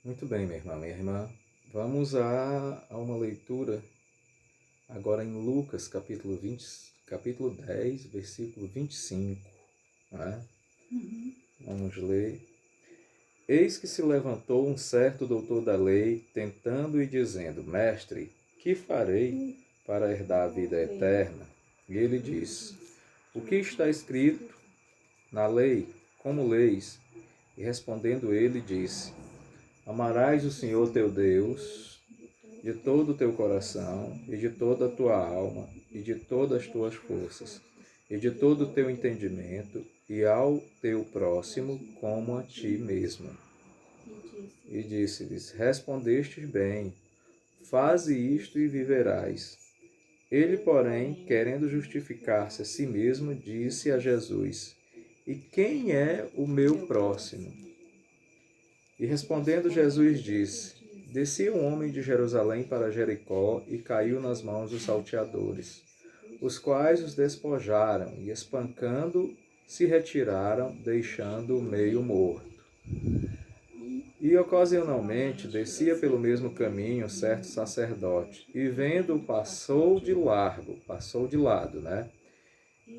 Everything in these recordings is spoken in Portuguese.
Muito bem, minha irmã. Vamos a uma leitura agora em Lucas, capítulo 10, versículo 25. Né? Vamos ler. Eis que se levantou um certo doutor da lei, tentando e dizendo: Mestre, que farei para herdar a vida eterna? E ele disse: O que está escrito na lei? Como leis? E respondendo ele, disse: Amarás o Senhor teu Deus de todo o teu coração, e de toda a tua alma, e de todas as tuas forças, e de todo o teu entendimento, e ao teu próximo como a ti mesmo. E disse-lhes: Respondestes bem, faze isto e viverás. Ele, porém, querendo justificar-se a si mesmo, disse a Jesus: E quem é o meu próximo? E respondendo Jesus disse: Descia um homem de Jerusalém para Jericó e caiu nas mãos dos salteadores, os quais os despojaram e, espancando, se retiraram, deixando-o meio morto. E ocasionalmente descia pelo mesmo caminho certo sacerdote, e vendo-o passou de lado, né?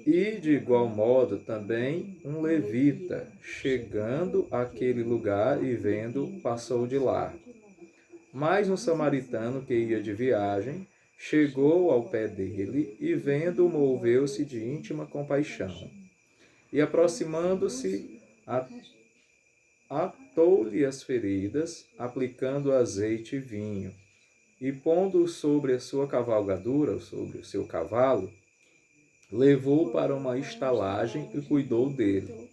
E de igual modo também um levita, chegando àquele lugar e vendo, passou de largo. Mas um samaritano que ia de viagem chegou ao pé dele e, vendo-o, moveu-se de íntima compaixão. E aproximando-se, atou-lhe as feridas, aplicando azeite e vinho. E pondo-o sobre a sua cavalgadura, sobre o seu cavalo, levou-o para uma estalagem e cuidou dele.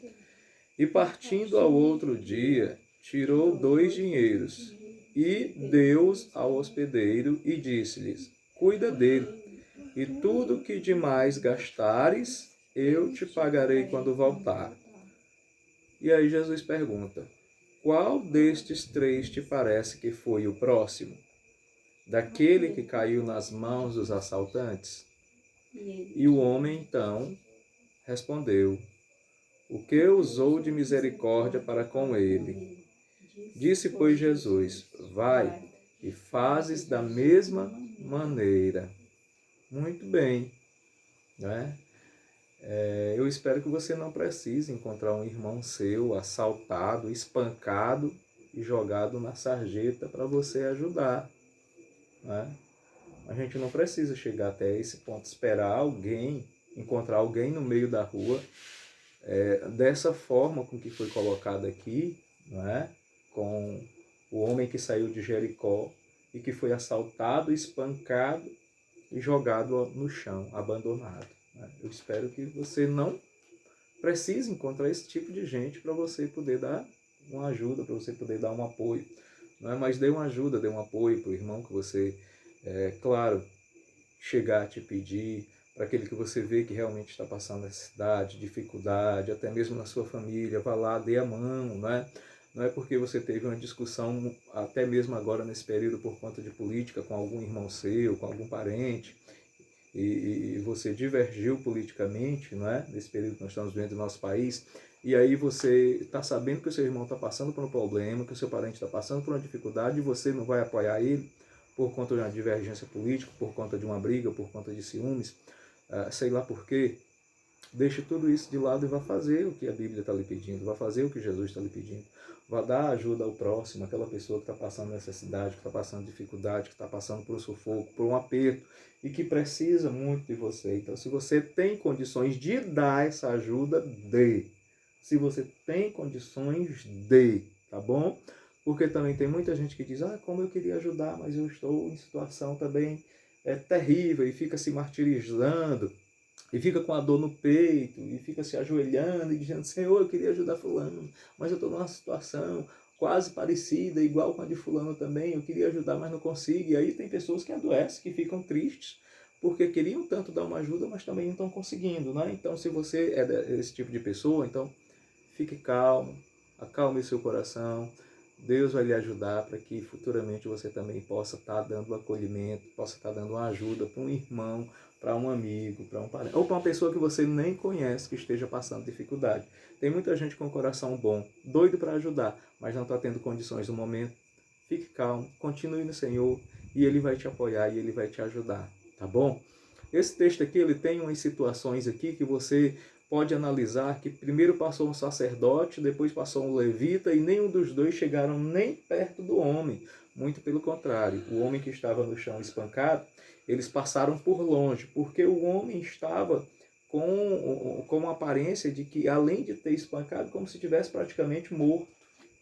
E partindo ao outro dia, tirou 2 dinheiros e deu-os ao hospedeiro e disse-lhes: Cuida dele, e tudo que demais gastares, eu te pagarei quando voltar. E aí Jesus pergunta: Qual destes 3 te parece que foi o próximo? Daquele que caiu nas mãos dos assaltantes? E o homem então respondeu: O que usou de misericórdia para com ele? Disse, pois, Jesus: Vai e fazes da mesma maneira. Muito bem, né? Eu espero que você não precise encontrar um irmão seu assaltado, espancado e jogado na sarjeta para você ajudar, né? A gente não precisa chegar até esse ponto, esperar alguém, encontrar alguém no meio da rua, dessa forma com que foi colocado aqui, não é? Com o homem que saiu de Jericó e que foi assaltado, espancado e jogado no chão, abandonado. Né? Eu espero que você não precise encontrar esse tipo de gente para você poder dar uma ajuda, para você poder dar um apoio. Não é? Mas dê uma ajuda, dê um apoio para o irmão que você, claro, chegar a te pedir, para aquele que você vê que realmente está passando necessidade, dificuldade, até mesmo na sua família, vá lá, dê a mão, né? Não é porque você teve uma discussão, até mesmo agora nesse período, por conta de política, com algum irmão seu, com algum parente, e você divergiu politicamente, não é? Nesse período que nós estamos vivendo no nosso país, e aí você está sabendo que o seu irmão está passando por um problema, que o seu parente está passando por uma dificuldade, e você não vai apoiar ele por conta de uma divergência política, por conta de uma briga, por conta de ciúmes, sei lá por quê. Deixe tudo isso de lado e vá fazer o que a Bíblia está lhe pedindo, vá fazer o que Jesus está lhe pedindo. Vá dar ajuda ao próximo, aquela pessoa que está passando necessidade, que está passando dificuldade, que está passando por um sufoco, por um aperto e que precisa muito de você. Então, se você tem condições de dar essa ajuda, dê. Se você tem condições, dê, tá bom? Porque também tem muita gente que diz, como eu queria ajudar, mas eu estou em situação também terrível e fica se martirizando. E fica com a dor no peito, e fica se ajoelhando e dizendo, Senhor, eu queria ajudar fulano, mas eu estou numa situação quase parecida, igual com a de fulano também, eu queria ajudar, mas não consigo. E aí tem pessoas que adoecem, que ficam tristes, porque queriam tanto dar uma ajuda, mas também não estão conseguindo, né? Então, se você é esse tipo de pessoa, então fique calmo, acalme seu coração, Deus vai lhe ajudar para que futuramente você também possa estar dando acolhimento, possa estar dando uma ajuda para um irmão, para um amigo, para um parente, ou para uma pessoa que você nem conhece que esteja passando dificuldade. Tem muita gente com coração bom, doido para ajudar, mas não está tendo condições no momento. fique calmo, continue no Senhor e Ele vai te apoiar e Ele vai te ajudar, tá bom? Esse texto aqui, ele tem umas situações aqui que você pode analisar, que primeiro passou um sacerdote, depois passou um levita, e nenhum dos dois chegaram nem perto do homem. Muito pelo contrário, o homem que estava no chão espancado, eles passaram por longe, porque o homem estava com uma aparência de que, além de ter espancado, como se tivesse praticamente morto,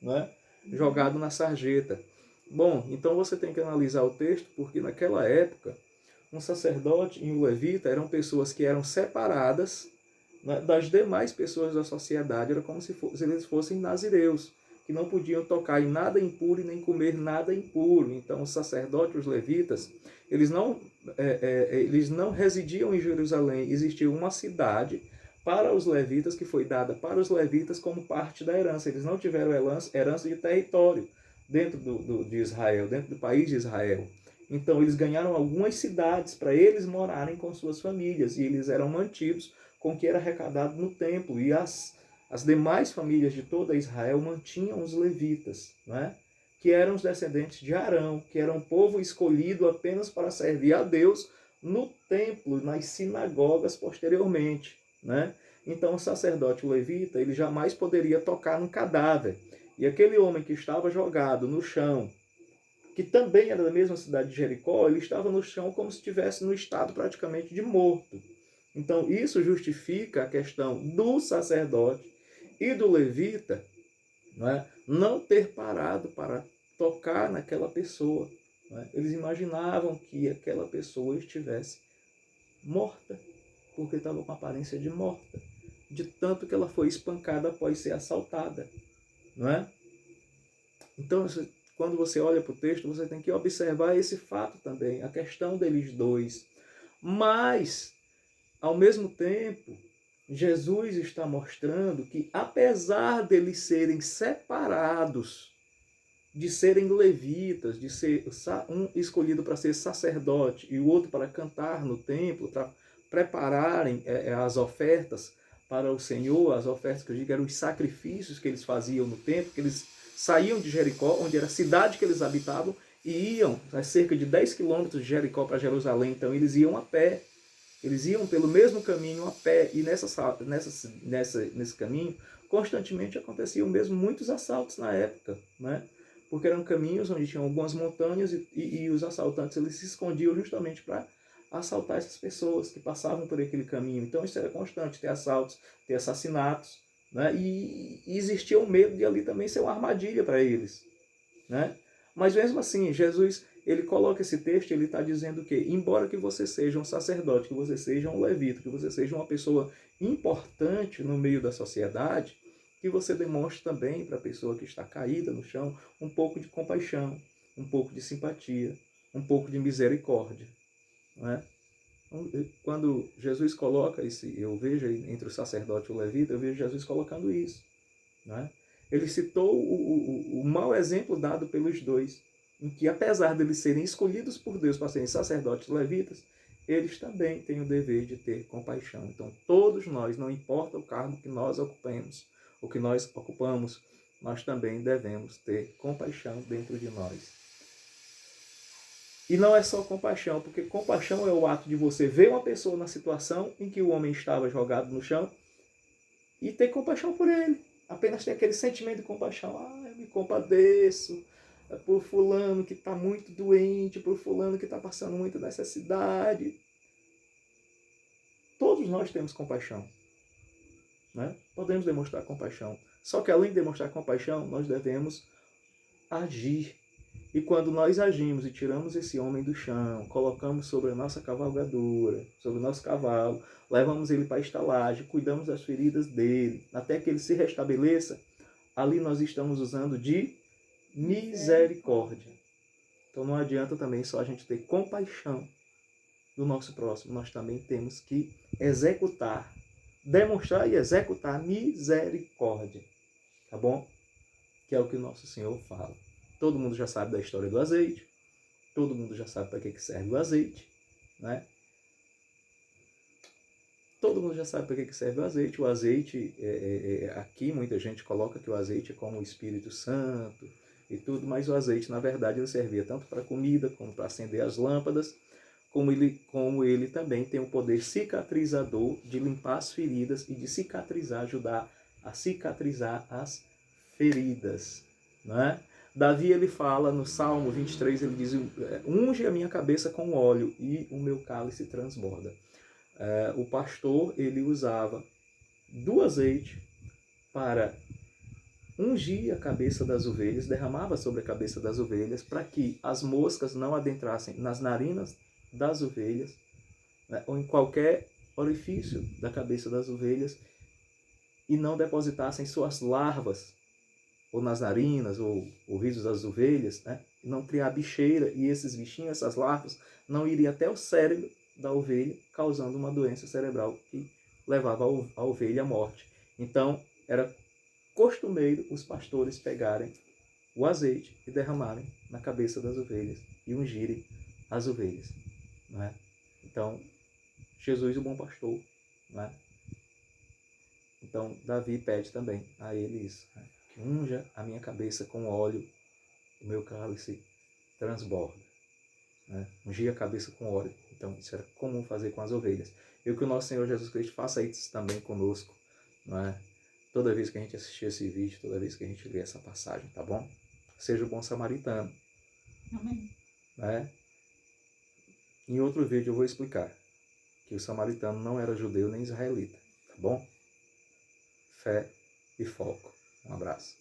né? Jogado na sarjeta. Bom, então você tem que analisar o texto, porque naquela época, um sacerdote e um levita eram pessoas que eram separadas, né, das demais pessoas da sociedade. Era como se eles fossem nazireus, que não podiam tocar em nada impuro e nem comer nada impuro. Então, os sacerdotes, os levitas, eles não residiam em Jerusalém. Existia uma cidade para os levitas, que foi dada para os levitas como parte da herança. Eles não tiveram herança de território dentro de Israel, dentro do país de Israel. Então, eles ganharam algumas cidades para eles morarem com suas famílias, e eles eram mantidos com o que era arrecadado no templo. E as demais famílias de toda Israel mantinham os levitas, né? Que eram os descendentes de Arão, que eram um povo escolhido apenas para servir a Deus no templo, nas sinagogas posteriormente, né? Então, o sacerdote levita, ele jamais poderia tocar no cadáver. E aquele homem que estava jogado no chão, que também era da mesma cidade de Jericó, ele estava no chão como se estivesse no estado praticamente de morto. Então, isso justifica a questão do sacerdote e do levita, não ter parado para tocar naquela pessoa. Eles imaginavam que aquela pessoa estivesse morta, porque estava com aparência de morta, de tanto que ela foi espancada após ser assaltada. Não é? Então, quando você olha para o texto, você tem que observar esse fato também, a questão deles dois. Mas, ao mesmo tempo, Jesus está mostrando que, apesar deles serem separados, de serem levitas, de ser um escolhido para ser sacerdote e o outro para cantar no templo, para prepararem as ofertas para o Senhor, as ofertas que eu digo eram os sacrifícios que eles faziam no templo, que eles saíam de Jericó, onde era a cidade que eles habitavam, e iam a cerca de 10 quilômetros de Jericó para Jerusalém. Então eles iam a pé, eles iam pelo mesmo caminho a pé, e nesse caminho constantemente aconteciam mesmo muitos assaltos na época, né? Porque eram caminhos onde tinham algumas montanhas, e os assaltantes eles se escondiam justamente para assaltar essas pessoas que passavam por aquele caminho. Então isso era constante, ter assaltos, ter assassinatos, né? E existia o medo de ali também ser uma armadilha para eles, né? Mas mesmo assim, Jesus, ele coloca esse texto, ele está dizendo que, embora que você seja um sacerdote, que você seja um levita, que você seja uma pessoa importante no meio da sociedade, que você demonstre também para a pessoa que está caída no chão um pouco de compaixão, um pouco de simpatia, um pouco de misericórdia, não é? Quando Jesus coloca esse, eu vejo entre o sacerdote e o levita, eu vejo Jesus colocando isso, não é? Ele citou o mau exemplo dado pelos dois, em que, apesar de eles serem escolhidos por Deus para serem sacerdotes levitas, eles também têm o dever de ter compaixão. Então, todos nós, não importa o cargo que nós ocupemos, o que nós ocupamos, nós também devemos ter compaixão dentro de nós. E não é só compaixão, porque compaixão é o ato de você ver uma pessoa na situação em que o homem estava jogado no chão e ter compaixão por ele. Apenas ter aquele sentimento de compaixão. Eu me compadeço por fulano que está muito doente, por fulano que está passando muita necessidade. Todos nós temos compaixão, né? Podemos demonstrar compaixão. Só que, além de demonstrar compaixão, nós devemos agir. E quando nós agimos e tiramos esse homem do chão, colocamos sobre a nossa cavalgadura, sobre o nosso cavalo, levamos ele para a estalagem, cuidamos das feridas dele, até que ele se restabeleça, ali nós estamos usando de misericórdia. Então não adianta também só a gente ter compaixão do nosso próximo, nós também temos que executar, demonstrar e executar misericórdia. Tá bom? Que é o que o nosso Senhor fala. Todo mundo já sabe da história do azeite, todo mundo já sabe para que serve o azeite, né? Todo mundo já sabe para que serve o azeite. O azeite, aqui muita gente coloca que o azeite é como o Espírito Santo e tudo, mas o azeite, na verdade, ele servia tanto para comida, como para acender as lâmpadas, como ele também tem o poder cicatrizador de limpar as feridas e de cicatrizar, ajudar a cicatrizar as feridas, né? Davi, ele fala no Salmo 23, ele diz, unge a minha cabeça com óleo e o meu cálice transborda. O pastor, ele usava do azeite para ungir a cabeça das ovelhas, derramava sobre a cabeça das ovelhas, para que as moscas não adentrassem nas narinas das ovelhas, né, ou em qualquer orifício da cabeça das ovelhas, e não depositassem suas larvas, ou nas narinas, ou ouvidos das ovelhas, né, e não criar bicheira, e esses bichinhos, essas larvas, não iriam até o cérebro da ovelha, causando uma doença cerebral que levava a ovelha à morte. Então, era costumeiro os pastores pegarem o azeite e derramarem na cabeça das ovelhas e ungirem as ovelhas. Não é? Então, Jesus, o bom pastor. Não é? Então, Davi pede também a ele isso, né? Que unja a minha cabeça com óleo, o meu cálice transborda. Né? Ungir a cabeça com óleo. Então, isso era comum fazer com as ovelhas. E que o nosso Senhor Jesus Cristo faça isso também conosco. Não é? Toda vez que a gente assistir esse vídeo, toda vez que a gente ler essa passagem, tá bom? Seja o bom samaritano. Amém. Né? Em outro vídeo eu vou explicar que o samaritano não era judeu nem israelita, tá bom? Fé e foco. Um abraço.